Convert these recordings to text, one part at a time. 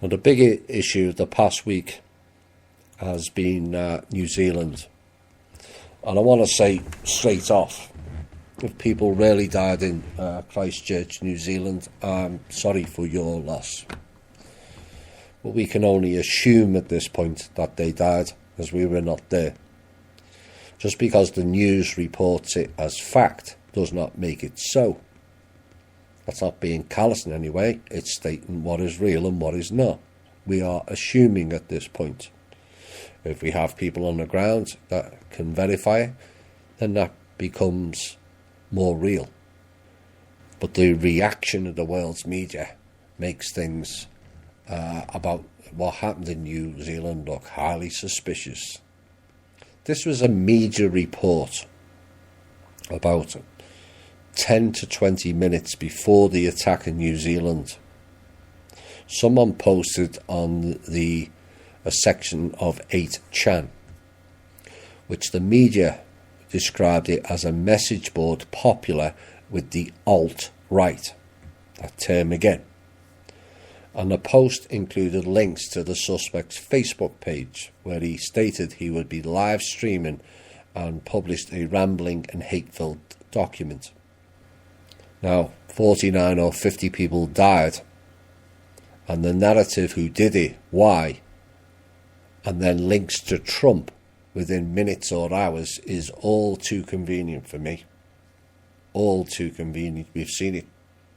Well, the big issue of the past week has been New Zealand. And I want to say straight off, if people really died in Christchurch, New Zealand, I'm sorry for your loss. But we can only assume at this point that they died, as we were not there. Just because the news reports it as fact does not make it so. That's not being callous in any way. It's stating what is real and what is not. We are assuming at this point. If we have people on the ground that can verify it, then that becomes more real. But the reaction of the world's media makes things about what happened in New Zealand look highly suspicious. This was a media report about 10 to 20 minutes before the attack in New Zealand. Someone posted on a section of 8chan, which the media described it as a message board popular with the alt-right, that term again. And the post included links to the suspect's Facebook page, where he stated he would be live streaming and published a rambling and hate-filled document. Now, 49 or 50 people died, and the narrative who did it, why, and then links to Trump within minutes or hours is all too convenient for me. All too convenient. We've seen it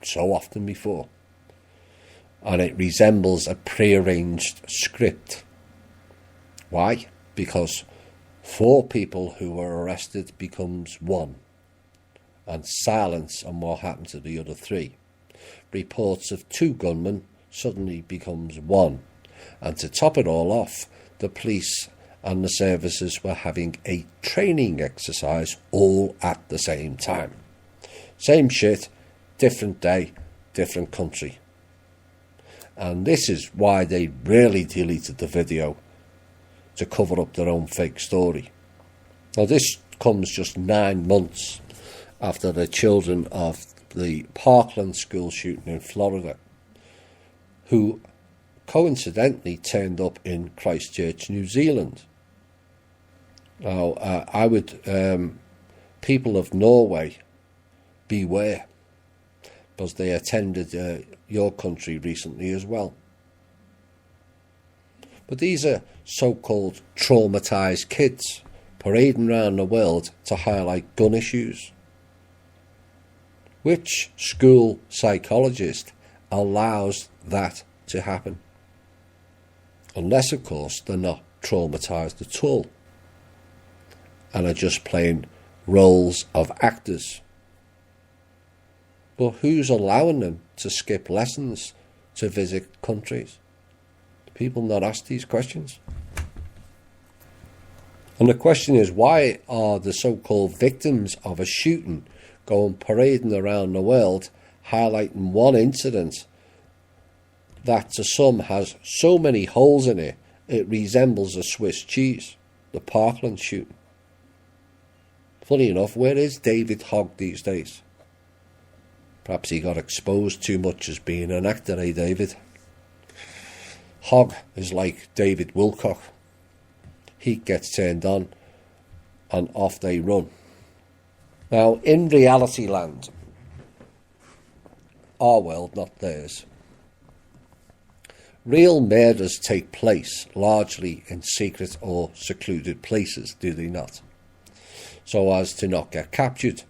so often before. And it resembles a prearranged script. Why? Because 4 people who were arrested becomes 1. And silence on what happened to the other 3. Reports of 2 gunmen suddenly becomes 1. And to top it all off, the police and the services were having a training exercise all at the same time. Same shit, different day, different country. And this is why they really deleted the video, to cover up their own fake story. Now this comes just 9 months after the children of the Parkland school shooting in Florida, who coincidentally turned up in Christchurch, New Zealand. Now, I would, people of Norway, beware, because they attended your country recently as well. But these are so-called traumatised kids parading around the world to highlight gun issues. Which school psychologist allows that to happen? Unless, of course, they're not traumatised at all and are just playing roles of actors. But who's allowing them to skip lessons to visit countries? Do people not ask these questions? And the question is, why are the so-called victims of a shooting going parading around the world, highlighting one incident that to some has so many holes in it, it resembles a Swiss cheese, the Parkland shooting? Funny enough, where is David Hogg these days? Perhaps he got exposed too much as being an actor, eh, David? Hogg is like David Wilcock. He gets turned on and off they run. Now, in reality land, our world, not theirs, real murders take place largely in secret or secluded places, do they not? So as to not get captured.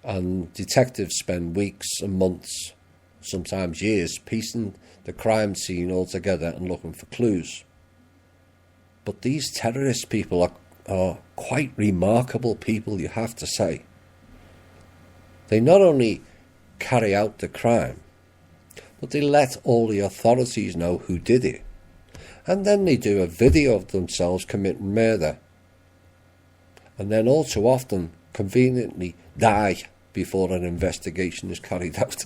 And detectives spend weeks and months, sometimes years, piecing the crime scene all together and looking for clues. But these terrorist people are quite remarkable people, you have to say. They not only carry out the crime, but they let all the authorities know who did it. And then they do a video of themselves committing murder. And then all too often, conveniently, die before an investigation is carried out.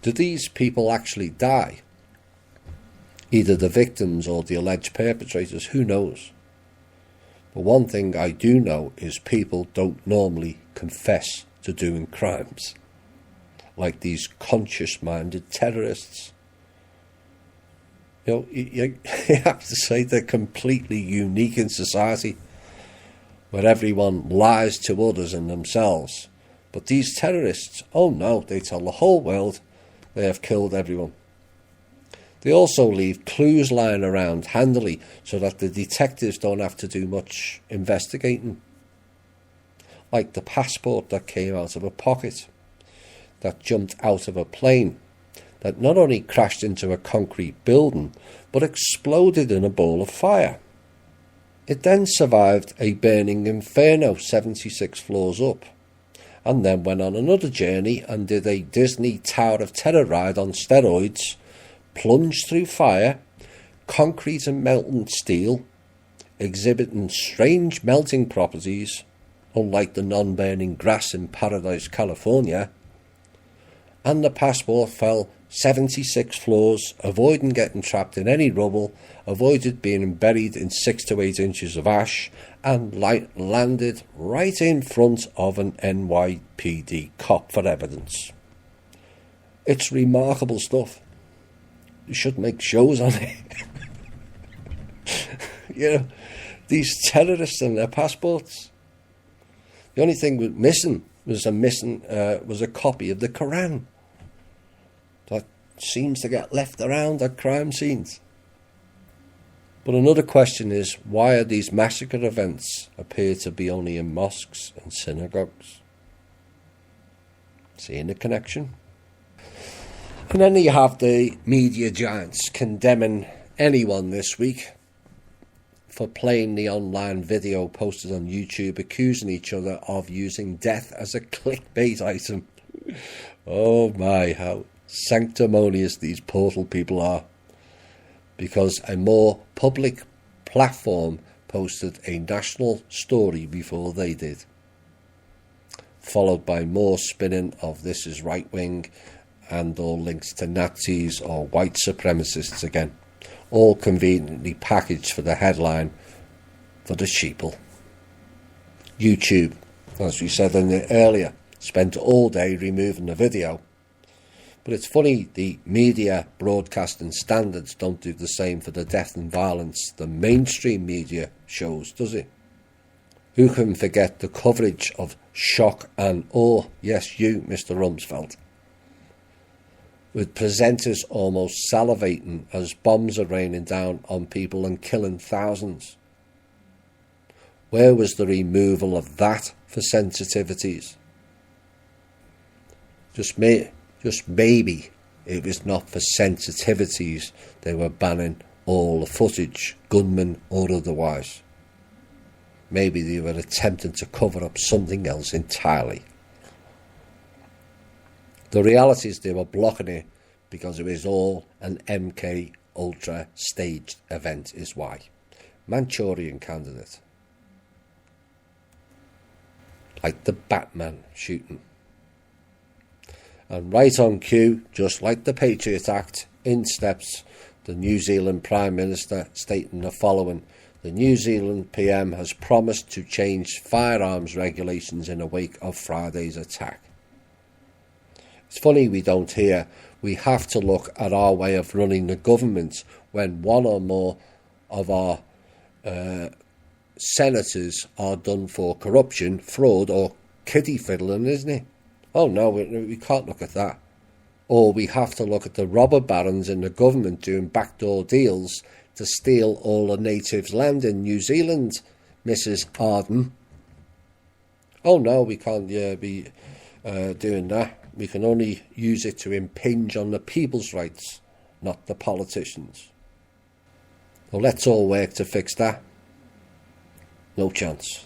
Do these people actually die? Either the victims or the alleged perpetrators, who knows? But one thing I do know is people don't normally confess to doing crimes, like these conscious-minded terrorists You have to say they're completely unique in society, where everyone lies to others and themselves. But these terrorists, oh no, they tell the whole world they have killed everyone. They also leave clues lying around handily so that the detectives don't have to do much investigating. Like the passport that came out of a pocket, that jumped out of a plane, that not only crashed into a concrete building, but exploded in a ball of fire. It then survived a burning inferno 76 floors up, and then went on another journey and did a Disney Tower of Terror ride on steroids, plunged through fire, concrete and melting steel, exhibiting strange melting properties, unlike the non-burning grass in Paradise, California, and the passport fell 76 floors, avoiding getting trapped in any rubble, avoided being buried in 6 to 8 inches of ash, and landed right in front of an NYPD cop for evidence. It's remarkable stuff. You should make shows on it. These terrorists and their passports. The only thing was a copy of the Quran that seems to get left around at crime scenes. But another question is, why are these massacre events appear to be only in mosques and synagogues? Seeing the connection? And then you have the media giants condemning anyone this week for playing the online video posted on YouTube, accusing each other of using death as a clickbait item. Oh my, how sanctimonious these portal people are. Because a more public platform posted a national story before they did, followed by more spinning of this is right-wing and or links to Nazis or white supremacists again, all conveniently packaged for the headline for the sheeple. YouTube, as we said earlier, spent all day removing the video. But it's funny, the media broadcasting standards don't do the same for the death and violence the mainstream media shows, does it? Who can forget the coverage of shock and awe? Yes, you, Mr. Rumsfeld. With presenters almost salivating as bombs are raining down on people and killing thousands. Where was the removal of that for sensitivities? Just maybe it was not for sensitivities they were banning all the footage, gunmen or otherwise. Maybe they were attempting to cover up something else entirely. The reality is they were blocking it because it was all an MK Ultra staged event is why. Manchurian Candidate. Like the Batman shooting. And right on cue, just like the Patriot Act, in steps the New Zealand Prime Minister stating the following: the New Zealand PM has promised to change firearms regulations in the wake of Friday's attack. It's funny we don't hear we have to look at our way of running the government when one or more of our senators are done for corruption, fraud or kiddie fiddling, isn't it? Oh no, we can't look at that. Or we have to look at the robber barons in the government doing backdoor deals to steal all the natives' land in New Zealand, Mrs. Arden. Oh no, we can't be doing that. We can only use it to impinge on the people's rights, not the politicians. Well, let's all work to fix that. No chance.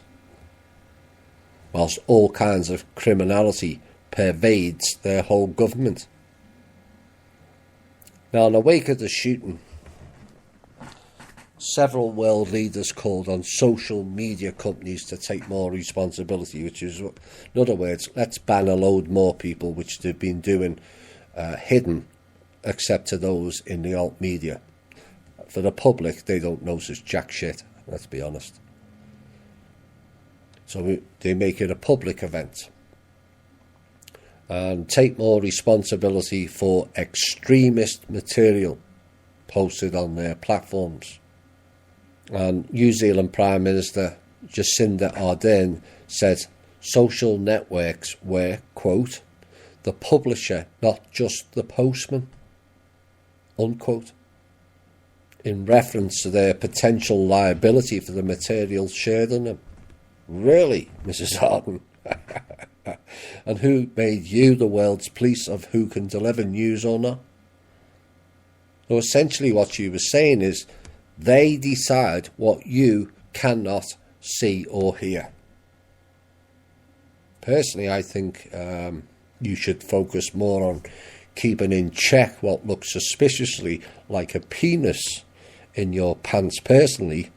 Whilst all kinds of criminality pervades their whole government. Now, in the wake of the shooting, several world leaders called on social media companies to take more responsibility, which is, in other words, let's ban a load more people, which they've been doing hidden, except to those in the alt media. For the public, they don't notice jack shit, let's be honest. So they make it a public event. And take more responsibility for extremist material. posted on their platforms. And New Zealand Prime Minister Jacinda Ardern said social networks were, quote, the publisher, not just the postman, unquote, in reference to their potential liability for the materials shared on them. Really, Mrs. Ardern? And who made you the world's police of who can deliver news or not? So essentially what she was saying is they decide what you cannot see or hear. Personally, I think you should focus more on keeping in check what looks suspiciously like a penis in your pants personally,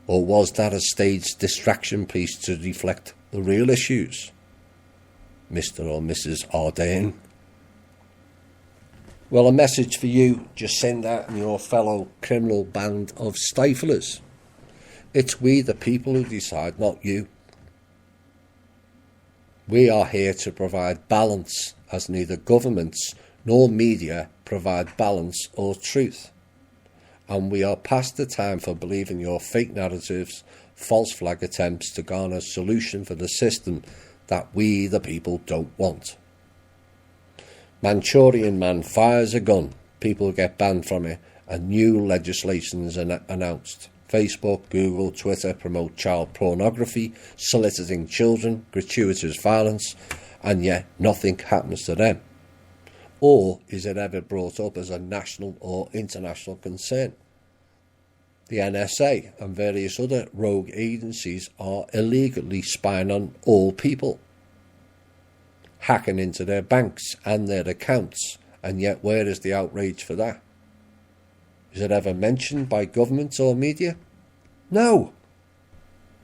or was that a staged distraction piece to reflect the real issues, Mr. or Mrs. Ardern? Well, a message for you, Jacinda, and your fellow criminal band of stiflers. It's we the people who decide, not you. We are here to provide balance, as neither governments nor media provide balance or truth. And we are past the time for believing your fake narratives, false flag attempts to garner a solution for the system that we the people don't want. Manchurian Man fires a gun, people get banned from it, and new legislation is announced. Facebook, Google, Twitter promote child pornography, soliciting children, gratuitous violence, and yet nothing happens to them. Or is it ever brought up as a national or international concern? The NSA and various other rogue agencies are illegally spying on all people, hacking into their banks and their accounts, and yet where is the outrage for that? Is it ever mentioned by government or media? No.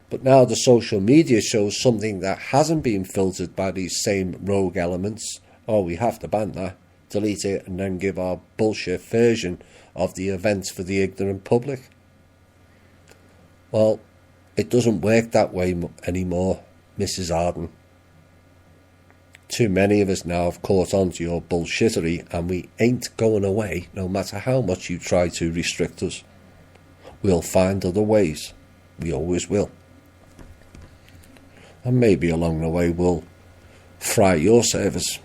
But now the social media shows something that hasn't been filtered by these same rogue elements. Oh, we have to ban that, delete it, and then give our bullshit version of the events for the ignorant public. Well, it doesn't work that way anymore, Mrs. Ardern. Too many of us now have caught on to your bullshittery, and we ain't going away no matter how much you try to restrict us. We'll find other ways. We always will. And maybe along the way we'll fry your servers.